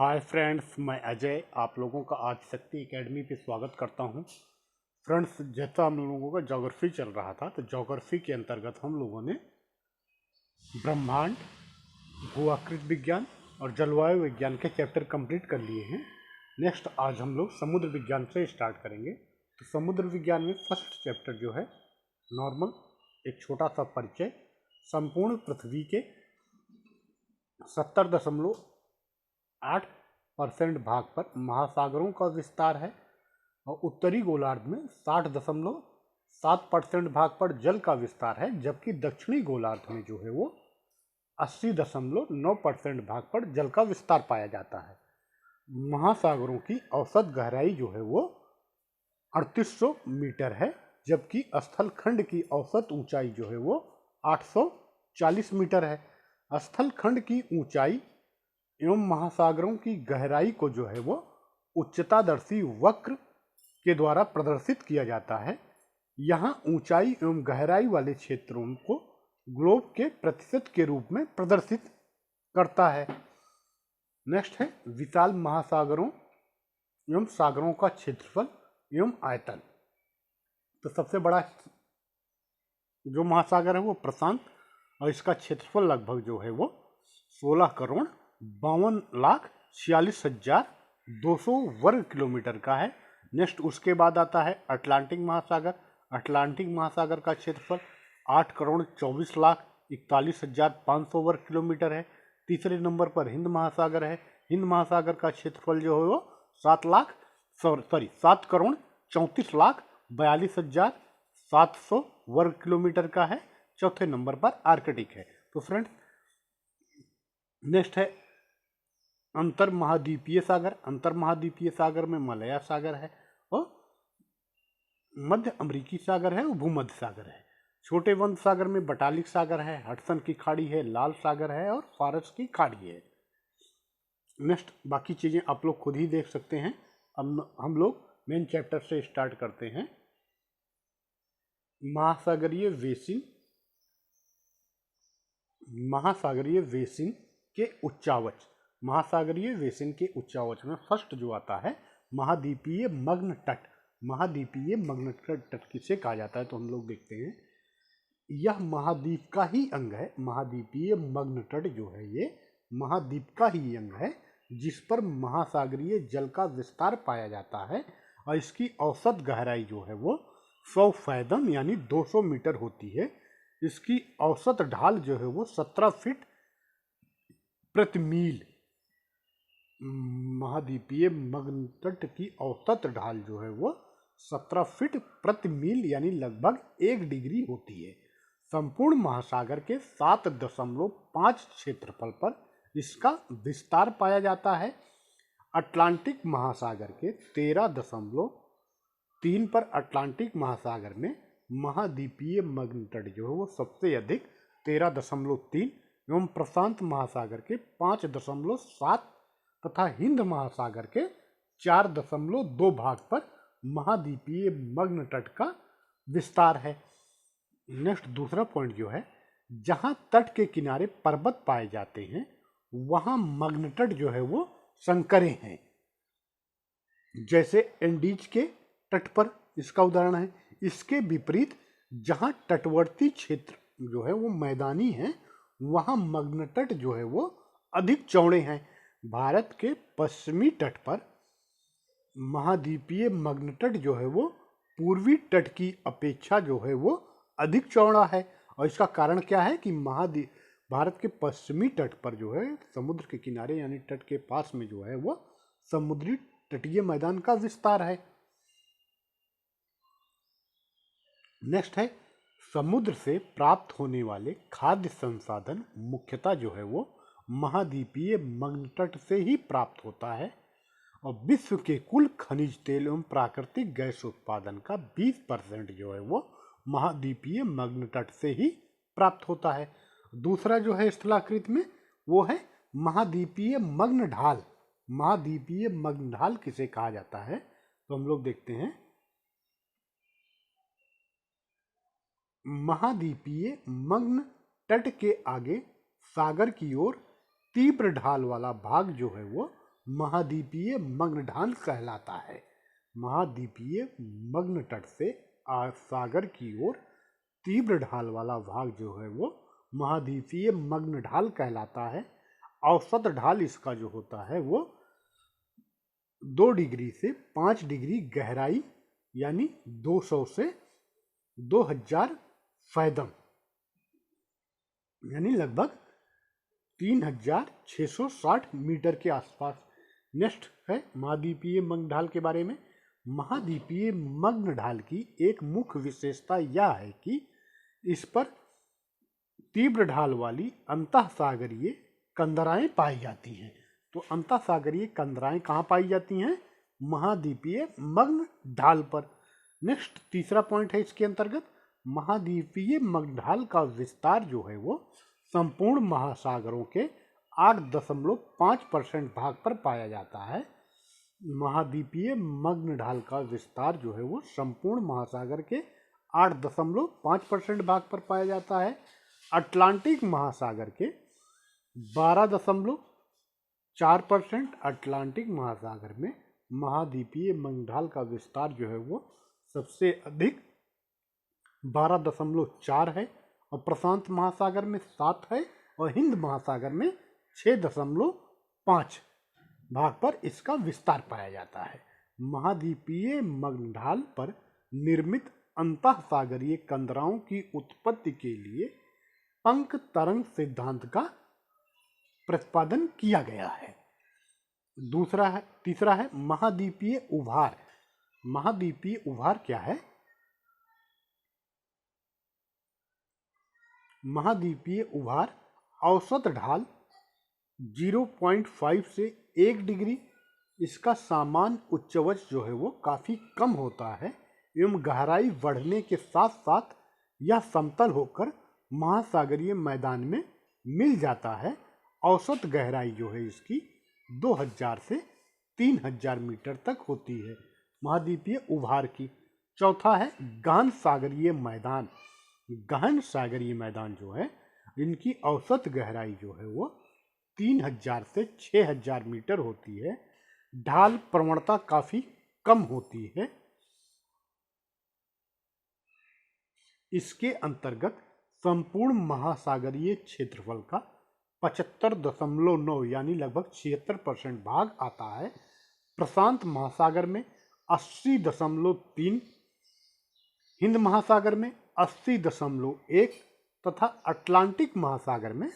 Hi friends, मैं अजय आप लोगों का आज शक्ति एकेडमी पे स्वागत करता हूं। फ्रेंड्स, जैसा हम लोगों का ज्योग्राफी चल रहा था तो ज्योग्राफी के अंतर्गत हम लोगों ने ब्रह्मांड, भूआकृति विज्ञान और जलवायु विज्ञान के चैप्टर कंप्लीट कर लिए हैं। नेक्स्ट आज हम लोग समुद्र विज्ञान से स्टार्ट करेंगे। तो समुद्र विज्ञान में फर्स्ट चैप्टर जो है नॉर्मल, एक छोटा सा परिचय। संपूर्ण पृथ्वी के 70.8% भाग पर महासागरों का विस्तार है और उत्तरी गोलार्ध में 60.7% भाग पर जल का विस्तार है, जबकि दक्षिणी गोलार्ध में जो है वो 80.9% भाग पर जल का विस्तार पाया जाता है। महासागरों की औसत गहराई जो है वो 3800 मीटर है, जबकि स्थल खंड की औसत ऊंचाई जो है वो 840 मीटर है। स्थल खंड की ऊंचाई एवं महासागरों की गहराई को जो है वो उच्चतादर्शी वक्र के द्वारा प्रदर्शित किया जाता है। यहाँ ऊंचाई एवं गहराई वाले क्षेत्रों को ग्लोब के प्रतिशत के रूप में प्रदर्शित करता है। नेक्स्ट है विशाल महासागरों एवं सागरों का क्षेत्रफल एवं आयतन। तो सबसे बड़ा जो महासागर है वो प्रशांत, और इसका क्षेत्रफल लगभग जो है वो 16,52,46,200 वर्ग किलोमीटर का है। नेक्स्ट उसके बाद आता है अटलांटिक महासागर। अटलांटिक महासागर का क्षेत्रफल 8,24,41,500 वर्ग किलोमीटर है। तीसरे नंबर पर हिंद महासागर है। हिंद महासागर का क्षेत्रफल जो है वो 7,34,42,700 वर्ग किलोमीटर का है। चौथे नंबर पर आर्कटिक है। तो फ्रेंड्स, नेक्स्ट है अंतर महाद्वीपीय सागर। अंतर महाद्वीपीय सागर में मलया सागर है और मध्य अमेरिकी सागर है और भूमध्य सागर है। छोटे बंद सागर में बटालिक सागर है, हडसन की खाड़ी है, लाल सागर है और फारस की खाड़ी है। नेक्स्ट बाकी चीजें आप लोग खुद ही देख सकते हैं। अब हम लोग मेन चैप्टर से स्टार्ट करते हैं। महासागरीय बेसिन। महासागरीय बेसिन के उच्चावच। महासागरीय बेसिन के उच्चावच में फर्स्ट जो आता है महाद्वीपीय मग्न तट। महाद्वीपीय मग्न तट किसे कहा जाता है तो हम लोग देखते हैं, यह महाद्वीप का ही अंग है। महाद्वीपीय मग्न तट जो है ये महाद्वीप का ही अंग है, जिस पर महासागरीय जल का विस्तार पाया जाता है और इसकी औसत गहराई जो है वो 100 फैदम यानी 200 मीटर होती है। इसकी औसत ढाल जो है वो 17 फीट प्रति मील। महाद्वीपीय मग्न तट की औसत ढाल जो है वो 17 फीट प्रति मील यानी लगभग 1 डिग्री होती है। संपूर्ण महासागर के 7.5 क्षेत्रफल पर इसका विस्तार पाया जाता है। अटलांटिक महासागर के 13.3 पर अटलांटिक महासागर में महाद्वीपीय मग्न तट जो है वो सबसे अधिक 13.3 एवं प्रशांत महासागर के 5.7 तथा हिंद महासागर के 4.2 भाग पर महाद्वीपीय मग्न तट का विस्तार है। नेक्स्ट दूसरा पॉइंट जो है, जहां तट के किनारे पर्वत पाए जाते हैं वहां मग्न तट जो है वो संकरे हैं। जैसे एंडीज के तट पर इसका उदाहरण है। इसके विपरीत जहां तटवर्ती क्षेत्र जो है वो मैदानी है वहां मग्न तट जो है वो अधिक चौड़े हैं। भारत के पश्चिमी तट पर महाद्वीपीय मग्न तट जो है वो पूर्वी तट की अपेक्षा जो है वो अधिक चौड़ा है। और इसका कारण क्या है कि भारत के पश्चिमी तट पर जो है समुद्र के किनारे यानी तट के पास में जो है वो समुद्री तटीय मैदान का विस्तार है। नेक्स्ट है समुद्र से प्राप्त होने वाले खाद्य संसाधन मुख्यतः जो है वो महाद्वीपीय मग्न तट से ही प्राप्त होता है और विश्व के कुल खनिज तेल एवं प्राकृतिक गैस उत्पादन का 20% जो है वो महाद्वीपीय मग्न तट से ही प्राप्त होता है। दूसरा जो है स्थलाकृति में वो है महाद्वीपीय मग्न ढाल। महाद्वीपीय मग्न ढाल किसे कहा जाता है तो हम लोग देखते हैं, महाद्वीपीय मग्न तट के आगे सागर की ओर तीव्र ढाल वाला भाग जो है वो महाद्वीपीय मग्न ढाल कहलाता है। महाद्वीपीय मग्न तट से सागर की ओर तीव्र ढाल वाला भाग जो है वो महाद्वीपीय मग्न ढाल कहलाता है। औसत ढाल इसका जो होता है वो 2 डिग्री से 5 डिग्री गहराई यानी 200 से 2000 फैदम यानी लगभग 3660 मीटर के आसपास। नेक्स्ट है महाद्वीपीय मग्न ढाल के बारे में। महाद्वीपीय मग्न ढाल की एक मुख्य विशेषता यह है कि इस पर तीव्र ढाल वाली अंतःसागरीय कंदराएं पाई जाती हैं। तो अंतःसागरीय कंदराएं कहाँ पाई जाती हैं? महाद्वीपीय मग्न ढाल पर। नेक्स्ट तीसरा पॉइंट है इसके अंतर्गत, महाद्वीपीय मग्न ढाल का विस्तार जो है वो संपूर्ण महासागरों के 8.5% भाग पर पाया जाता है। महाद्वीपीय मग्न ढाल का विस्तार जो है वो संपूर्ण महासागर के 8.5% भाग पर पाया जाता है। अटलांटिक महासागर के 12.4%। अटलांटिक महासागर में महाद्वीपीय मग्न ढाल का विस्तार जो है वो सबसे अधिक 12.4 है और प्रशांत महासागर में 7 है और हिंद महासागर में 6.5 भाग पर इसका विस्तार पाया जाता है। महाद्वीपीय मग्न ढाल पर निर्मित अंतःसागरीय कंदराओं की उत्पत्ति के लिए पंख तरंग सिद्धांत का प्रतिपादन किया गया है। तीसरा है महाद्वीपीय उभार। महाद्वीपीय उभार क्या है? महाद्वीपीय उभार औसत ढाल 0.5 से 1 डिग्री, इसका सामान्य उच्चवच जो है वो काफ़ी कम होता है एवं गहराई बढ़ने के साथ साथ यह समतल होकर महासागरीय मैदान में मिल जाता है। औसत गहराई जो है इसकी 2000 से 3000 मीटर तक होती है महाद्वीपीय उभार की। चौथा है गहन सागरीय मैदान। गहन सागरीय मैदान जो है इनकी औसत गहराई जो है वो 3000 से 6000 मीटर होती है। ढाल प्रवणता काफ़ी कम होती है। इसके अंतर्गत संपूर्ण महासागरीय क्षेत्रफल का 75.9 यानी लगभग 76% भाग आता है। प्रशांत महासागर में 80.3, हिंद महासागर में 80.1 तथा अटलांटिक महासागर में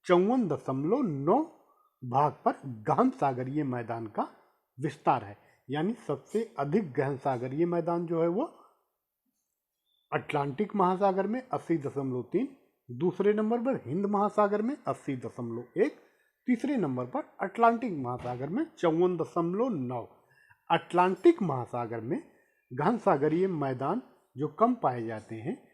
54.9 भाग पर गहन सागरीय मैदान का विस्तार है। यानी सबसे अधिक गहन सागरीय मैदान जो है वो अटलांटिक महासागर में 80.3, दूसरे नंबर पर हिंद महासागर में 80.1, तीसरे नंबर पर अटलांटिक महासागर में 54.9। अटलांटिक महासागर में गहन सागरीय मैदान जो कम पाए जाते हैं,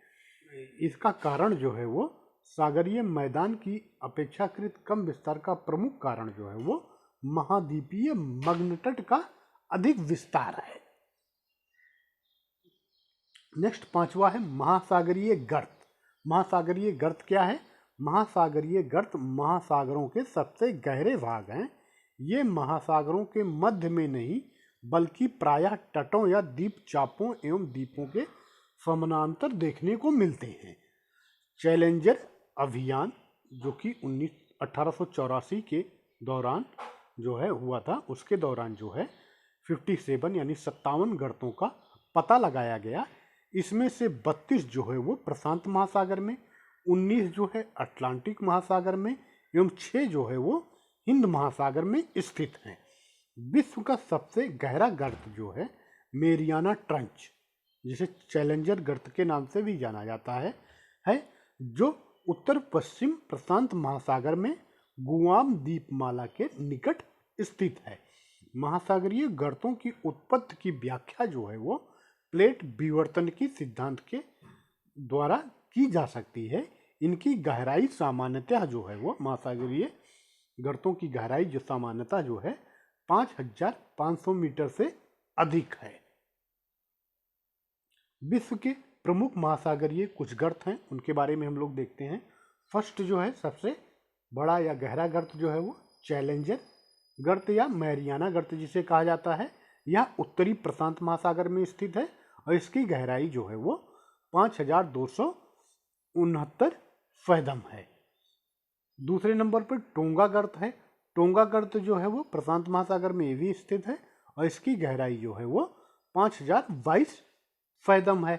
इसका कारण जो है वो सागरीय मैदान की अपेक्षाकृत कम विस्तार का प्रमुख कारण जो है वो महाद्वीपीय मग्न तट का अधिक विस्तार है। नेक्स्ट पांचवा है महासागरीय गर्त। महासागरीय गर्त क्या है? महासागरीय गर्त महासागरों के सबसे गहरे भाग हैं। ये महासागरों के मध्य में नहीं बल्कि प्रायः तटों या द्वीप चापों एवं द्वीपों के समानांतर देखने को मिलते हैं। चैलेंजर अभियान जो कि 1884 के दौरान जो है हुआ था, उसके दौरान जो है 57 यानी 57 गर्तों का पता लगाया गया। इसमें से 32 जो है वो प्रशांत महासागर में, 19 जो है अटलांटिक महासागर में एवं 6 जो है वो हिंद महासागर में स्थित हैं। विश्व का सबसे गहरा गर्त जो है मेरियाना ट्रंच, जिसे चैलेंजर गर्त के नाम से भी जाना जाता है जो उत्तर पश्चिम प्रशांत महासागर में गुआम द्वीपमाला के निकट स्थित है। महासागरीय गर्तों की उत्पत्ति की व्याख्या जो है वो प्लेट विवर्तन की सिद्धांत के द्वारा की जा सकती है। इनकी गहराई सामान्यतः जो है वो महासागरीय गर्तों की गहराई जो सामान्यतः जो है 5500 मीटर से अधिक है। विश्व के प्रमुख महासागरीय कुछ गर्त हैं, उनके बारे में हम लोग देखते हैं। फर्स्ट जो है सबसे बड़ा या गहरा गर्त जो है वो चैलेंजर गर्त या मैरियाना गर्त जिसे कहा जाता है, यह उत्तरी प्रशांत महासागर में स्थित है और इसकी गहराई जो है वो 5269 फैदम है। दूसरे नंबर पर टोंगा गर्त है। टोंगा गर्त जो है वो प्रशांत महासागर में भी स्थित है और इसकी गहराई जो है वो 5022 फैदम है।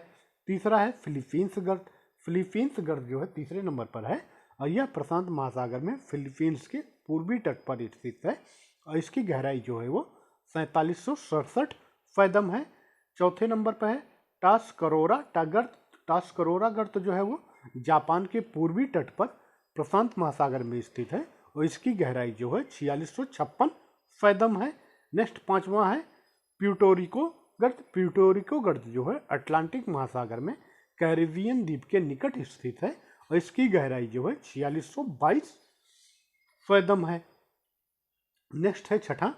तीसरा है फिलीपींस गर्त। फिलीपींस गर्त जो है तीसरे नंबर पर है और यह प्रशांत महासागर में फिलीपींस के पूर्वी तट पर स्थित है और इसकी गहराई जो है वो 4767 फैदम है। चौथे नंबर पर है टास्करोरा गर्त। टास्करोरा गर्त जो है वो जापान के पूर्वी तट पर प्रशांत महासागर में स्थित है और इसकी गहराई जो है 4656 फैदम है। नेक्स्ट पांचवा है प्यूर्टोरिको गर्त। प्यूर्टोरिको गर्त जो है अटलांटिक महासागर में कैरिबियन द्वीप के निकट स्थित है और इसकी गहराई जो है 4622 फैदम है। नेक्स्ट है छठा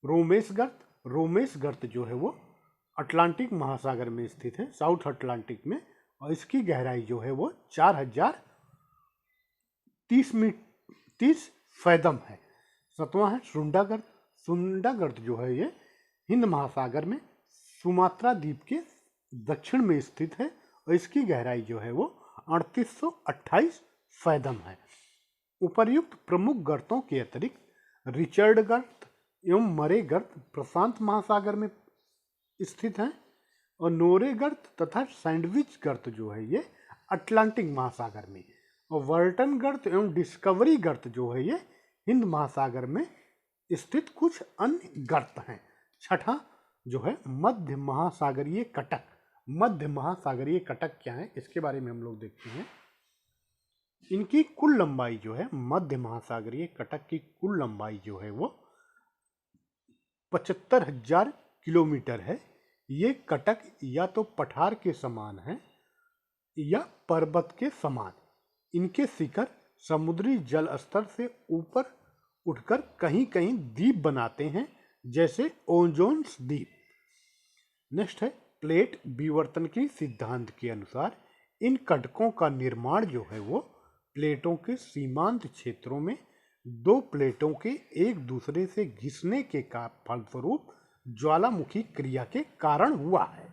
रोमेस गर्त। रोमेस गर्त जो है वो अटलांटिक महासागर में स्थित है, साउथ अटलांटिक में, और इसकी गहराई जो है वो 4030 फैदम है। सतवां है सुंडा गर्त। सुंडा गर्त जो है ये हिंद महासागर में सुमात्रा द्वीप के दक्षिण में स्थित है और इसकी गहराई जो है वो 3828 फैदम है। उपर्युक्त प्रमुख गर्तों के अतिरिक्त रिचर्ड गर्त एवं मरे गर्त प्रशांत महासागर में स्थित हैं और नोरे गर्त तथा सैंडविच गर्त जो है ये अटलांटिक महासागर में, और वर्टन गर्त एवं डिस्कवरी गर्त जो है ये हिंद महासागर में स्थित कुछ अन्य गर्त हैं। छठा जो है मध्य महासागरीय कटक। मध्य महासागरीय कटक क्या है इसके बारे में हम लोग देखते हैं। इनकी कुल लंबाई जो है, मध्य महासागरीय कटक की कुल लंबाई जो है वो 75,000 किलोमीटर है। ये कटक या तो पठार के समान है या पर्वत के समान। इनके शिखर समुद्री जल स्तर से ऊपर उठकर कहीं कहीं द्वीप बनाते हैं, जैसे ओजोन्स द्वीप। नेक्स्ट है प्लेट विवर्तन की सिद्धांत के अनुसार इन कटकों का निर्माण जो है वो प्लेटों के सीमांत क्षेत्रों में दो प्लेटों के एक दूसरे से घिसने के फलस्वरूप ज्वालामुखी क्रिया के कारण हुआ है।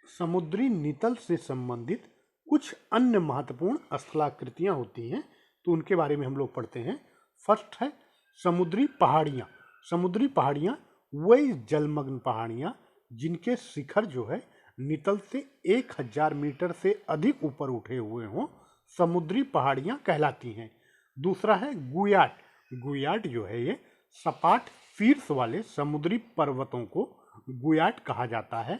समुद्री नितल से संबंधित कुछ अन्य महत्वपूर्ण स्थलाकृतियां होती हैं, तो उनके बारे में हम लोग पढ़ते हैं। फर्स्ट है समुद्री पहाड़ियाँ। समुद्री पहाड़ियाँ वही जलमग्न पहाड़ियाँ जिनके शिखर जो है नितल से 1000 मीटर से अधिक ऊपर उठे हुए हों, समुद्री पहाड़ियाँ कहलाती हैं। दूसरा है गुयाट। गुयाट जो है ये सपाट शीर्ष वाले समुद्री पर्वतों को गुयाट कहा जाता है।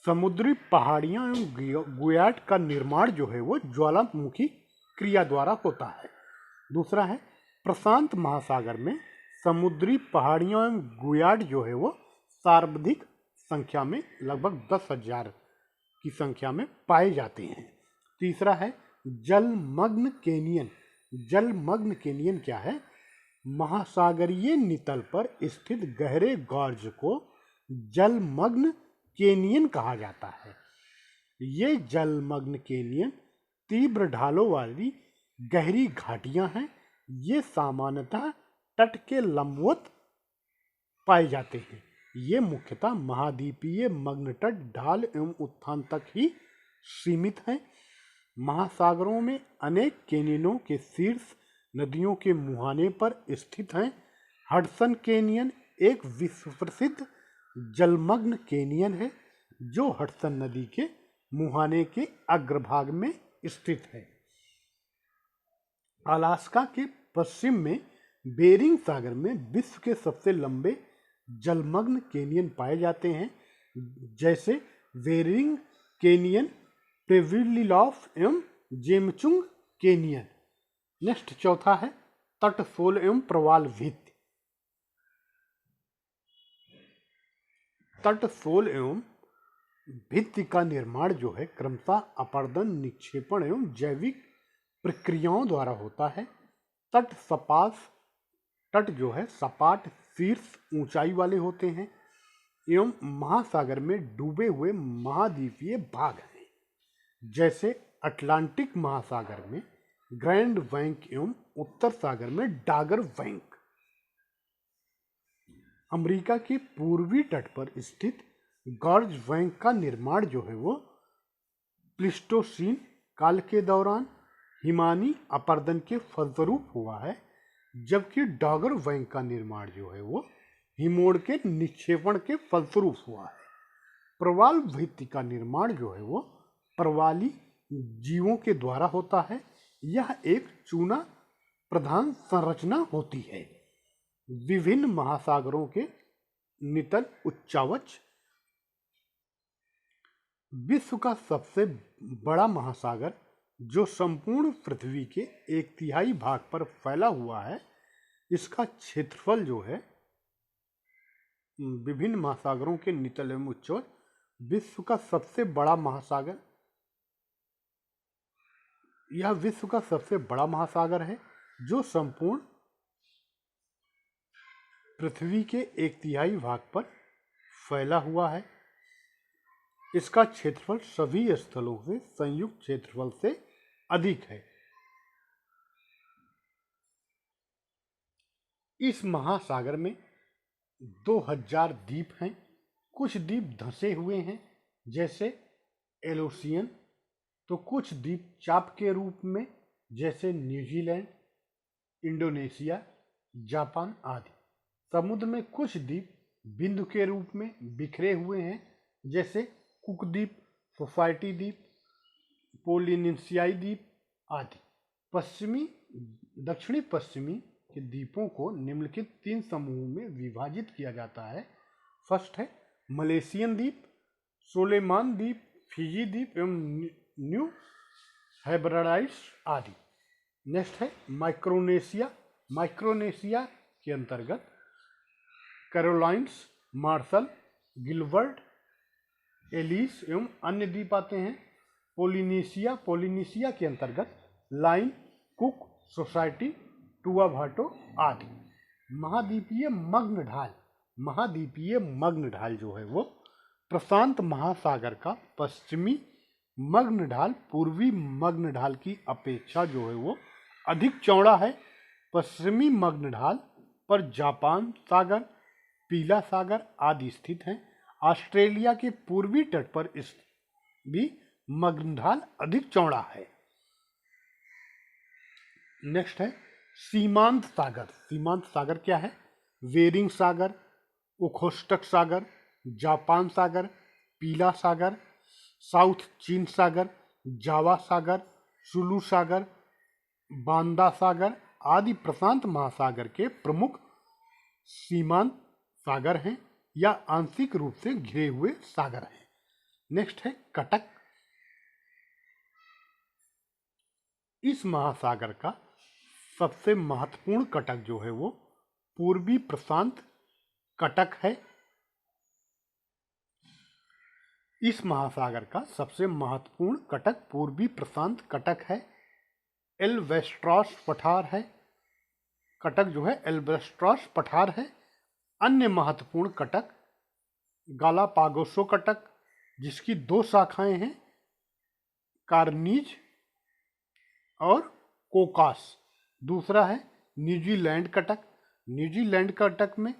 समुद्री पहाड़ियाँ एवं गुयाट का निर्माण जो है वो ज्वालामुखी क्रिया द्वारा होता है। दूसरा है प्रशांत महासागर में समुद्री पहाड़ियाँ एवं गुयाट जो है वो सर्वाधिक संख्या में लगभग 10,000 की संख्या में पाए जाते हैं। तीसरा है जलमग्न कैनियन। जलमग्न कैनियन क्या है? महासागरीय नितल पर स्थित गहरे गॉर्ज को जलमग्न कैनियन कहा जाता है। ये जलमग्न कैनियन तीव्र ढालों वाली गहरी घाटियां हैं। ये सामान्यतः तट के लंबवत पाए जाते हैं। ये मुख्यतः महाद्वीपीय मग्न तट ढाल एवं उत्थान तक ही सीमित हैं। महासागरों में अनेक कैनियनों के शीर्ष नदियों के मुहाने पर स्थित हैं। हडसन कैनियन एक विश्व प्रसिद्ध जलमग्न कैनियन है जो हडसन नदी के मुहाने के अग्रभाग में स्थित है। अलास्का के पश्चिम में बेरिंग सागर में विश्व के सबसे लंबे जलमग्न कैनियन पाए जाते हैं, जैसे बेरिंग कैनियन, प्रेविलिलॉफ एवं जेमचुंग कैनियन। नेक्स्ट चौथा है तटशोल एवं प्रवाल भित्ति। तटशोल एवं भित्ति का निर्माण जो है क्रमशः अपर्दन, निक्षेपण एवं जैविक प्रक्रियाओं द्वारा होता है। तट जो है सपाट शीर्ष ऊंचाई वाले होते हैं एवं महासागर में डूबे हुए महाद्वीपीय भाग हैं, जैसे अटलांटिक महासागर में ग्रैंड बैंक एवं उत्तर सागर में डागर बैंक। अमेरिका के पूर्वी तट पर स्थित गॉर्ज बैंक का निर्माण जो है वो प्लीस्टोसीन काल के दौरान हिमानी अपरदन के फलस्वरूप हुआ है, जबकि डागर बैंक का निर्माण जो है वो हिमोड़ के निक्षेपण के फलस्वरूप हुआ है। प्रवाल भित्ति का निर्माण जो है वो प्रवाली जीवों के द्वारा होता है। यह एक चूना प्रधान संरचना होती है। विभिन्न महासागरों के नितल उच्चावच। विश्व का सबसे बड़ा महासागर जो संपूर्ण पृथ्वी के 1/3 भाग पर फैला हुआ है, इसका क्षेत्रफल जो है विभिन्न महासागरों के नितल एवं उच्चवच। विश्व का सबसे बड़ा महासागर, यह विश्व का सबसे बड़ा महासागर है जो संपूर्ण पृथ्वी के 1/3 भाग पर फैला हुआ है। इसका क्षेत्रफल सभी स्थलों से संयुक्त क्षेत्रफल से अधिक है। इस महासागर में 2000 द्वीप हैं। कुछ द्वीप धंसे हुए हैं जैसे एलोसियन, तो कुछ द्वीप चाप के रूप में जैसे न्यूजीलैंड, इंडोनेशिया, जापान आदि। समुद्र में कुछ द्वीप बिंदु के रूप में बिखरे हुए हैं जैसे कुक द्वीप, सोसाइटी द्वीप, पोलिनेशियाई द्वीप आदि। दक्षिणी पश्चिमी के द्वीपों को निम्नलिखित 3 समूहों में विभाजित किया जाता है। फर्स्ट है मलेशियन द्वीप, सोलेमान द्वीप, फिजी द्वीप एवं न्यू हेब्राडाइट्स आदि। नेक्स्ट है माइक्रोनेशिया। माइक्रोनेशिया के अंतर्गत कैरोलाइंस, मार्शल, गिलबर्ट, एलिस एवं अन्य द्वीप आते हैं। पोलिनेशिया के अंतर्गत लाइन, कुक, सोसाइटी, टुवाभाटो आदि। महाद्वीपीय मग्न ढाल जो है वो प्रशांत महासागर का पश्चिमी मग्न ढाल पूर्वी मग्न ढाल की अपेक्षा जो है वो अधिक चौड़ा है। पश्चिमी मग्न ढाल पर जापान सागर, पीला सागर आदि स्थित हैं। ऑस्ट्रेलिया के पूर्वी तट पर भी मग्न ढाल अधिक चौड़ा है। नेक्स्ट है सीमांत सागर। सीमांत सागर क्या है? बेरिंग सागर, ओखोस्टक सागर, जापान सागर, पीला सागर, साउथ चीन सागर, जावा सागर, सुलू सागर, बांदा सागर आदि प्रशांत महासागर के प्रमुख सीमांत सागर हैं या आंशिक रूप से घिरे हुए सागर हैं। नेक्स्ट है कटक। इस महासागर का सबसे महत्वपूर्ण कटक जो है वो पूर्वी प्रशांत कटक है। इस महासागर का सबसे महत्वपूर्ण कटक पूर्वी प्रशांत कटक है। एल्बेस्ट्रॉस पठार है। कटक जो है एल्बेस्ट्रॉस पठार है। अन्य महत्वपूर्ण कटक गालापागोसो कटक, जिसकी 2 शाखाएं हैं, कार्निज और कोकास। दूसरा है न्यूजीलैंड कटक। न्यूजीलैंड कटक में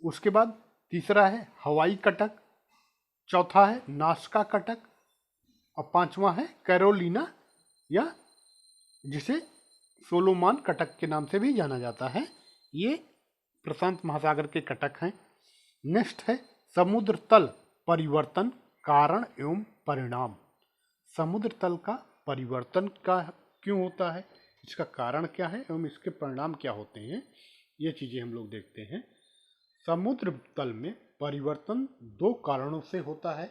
उसके बाद तीसरा है हवाई कटक, चौथा है नास्का कटक और 5वां है कैरोलिना या जिसे सोलोमान कटक के नाम से भी जाना जाता है। ये प्रशांत महासागर के कटक हैं। नेक्स्ट है समुद्र तल परिवर्तन, कारण एवं परिणाम। समुद्र तल का परिवर्तन का क्यों होता है, इसका कारण क्या है एवं इसके परिणाम क्या होते हैं, ये चीजें हम लोग देखते हैं। समुद्र तल में परिवर्तन 2 कारणों से होता है।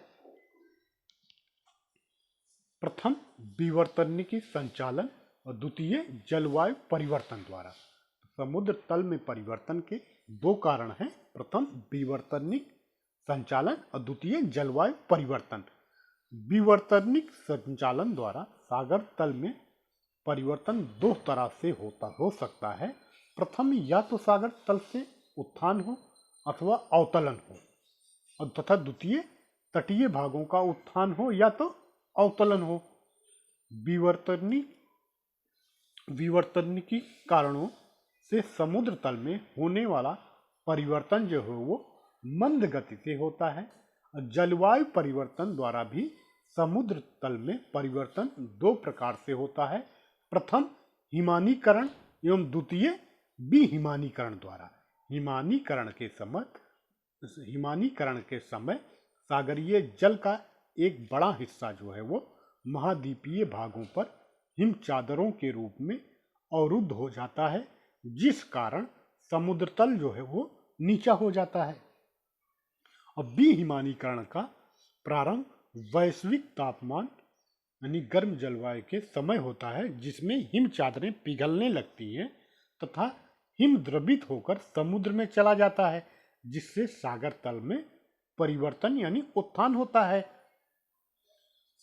प्रथम विवर्तनिकी संचालन और द्वितीय जलवायु परिवर्तन द्वारा। समुद्र तल में परिवर्तन के 2 कारण हैं। प्रथम विवर्तनिक संचालन और द्वितीय जलवायु परिवर्तन। विवर्तनिक संचालन द्वारा सागर तल में परिवर्तन 2 तरह से हो सकता है। प्रथम या तो सागर तल से उत्थान हो अथवा अवतलन हो, और तथा द्वितीय तटीय भागों का उत्थान हो या तो अवतलन हो। विवर्तनिकी कारणों से समुद्र तल में होने वाला परिवर्तन जो है वो मंद गति से होता है। जलवायु परिवर्तन द्वारा भी समुद्र तल में परिवर्तन दो प्रकार से होता है। प्रथम हिमानीकरण एवं द्वितीय विहिमानीकरण द्वारा। हिमानीकरण के समय सागरीय जल का एक बड़ा हिस्सा जो है वो महाद्वीपीय भागों पर हिम चादरों के रूप में अवरुद्ध हो जाता है, जिस कारण समुद्र तल जो है वो नीचा हो जाता है। अब विहिमानीकरण का प्रारंभ वैश्विक तापमान यानी गर्म जलवायु के समय होता है, जिसमें हिम चादरें पिघलने लगती हैं तथा हिम द्रवित होकर समुद्र में चला जाता है, जिससे सागर तल में परिवर्तन यानी उत्थान होता है।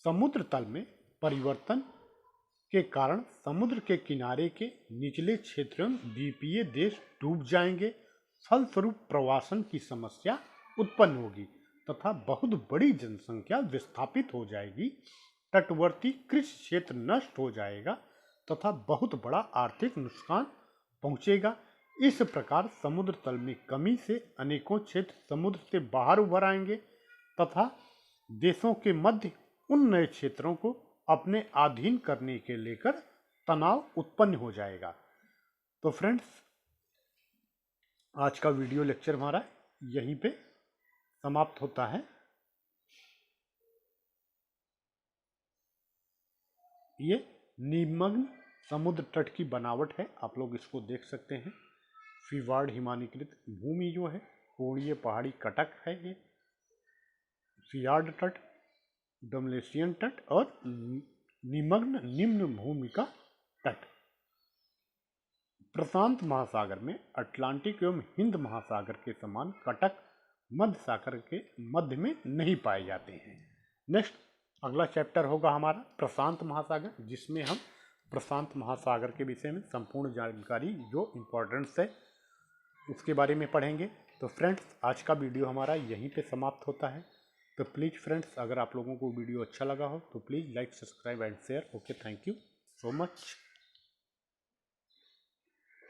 समुद्र तल में परिवर्तन के कारण समुद्र के किनारे के निचले क्षेत्रों में द्वीपीय देश डूब जाएंगे। फलस्वरूप प्रवासन की समस्या उत्पन्न होगी तथा बहुत बड़ी जनसंख्या विस्थापित हो जाएगी। तटवर्ती कृषि क्षेत्र नष्ट हो जाएगा तथा बहुत बड़ा आर्थिक नुकसान पहुंचेगा। इस प्रकार समुद्र तल में कमी से अनेकों क्षेत्र समुद्र से बाहर उभर आएंगे तथा देशों के मध्य उन नए क्षेत्रों को अपने अधीन करने के लेकर तनाव उत्पन्न हो जाएगा। तो फ्रेंड्स, आज का वीडियो लेक्चर हमारा यहीं पे समाप्त होता है। ये निमग्न समुद्र तट की बनावट है, आप लोग इसको देख सकते हैं। फिवार्ड हिमानीकृत भूमि जो है, कोणीय पहाड़ी कटक है ये, फियार्ड तट, डमलेशियन तट और निमग्न निम्न भूमि का तट। प्रशांत महासागर में अटलांटिक एवं हिंद महासागर के समान कटक मध्य सागर के मध्य में नहीं पाए जाते हैं। नेक्स्ट अगला चैप्टर होगा हमारा प्रशांत महासागर, जिसमें हम प्रशांत महासागर के विषय में संपूर्ण जानकारी जो इम्पोर्टेंस है उसके बारे में पढ़ेंगे। तो फ्रेंड्स, आज का वीडियो हमारा यहीं पे समाप्त होता है। तो प्लीज़ फ्रेंड्स, अगर आप लोगों को वीडियो अच्छा लगा हो तो please like, subscribe and share. Okay, thank you so much.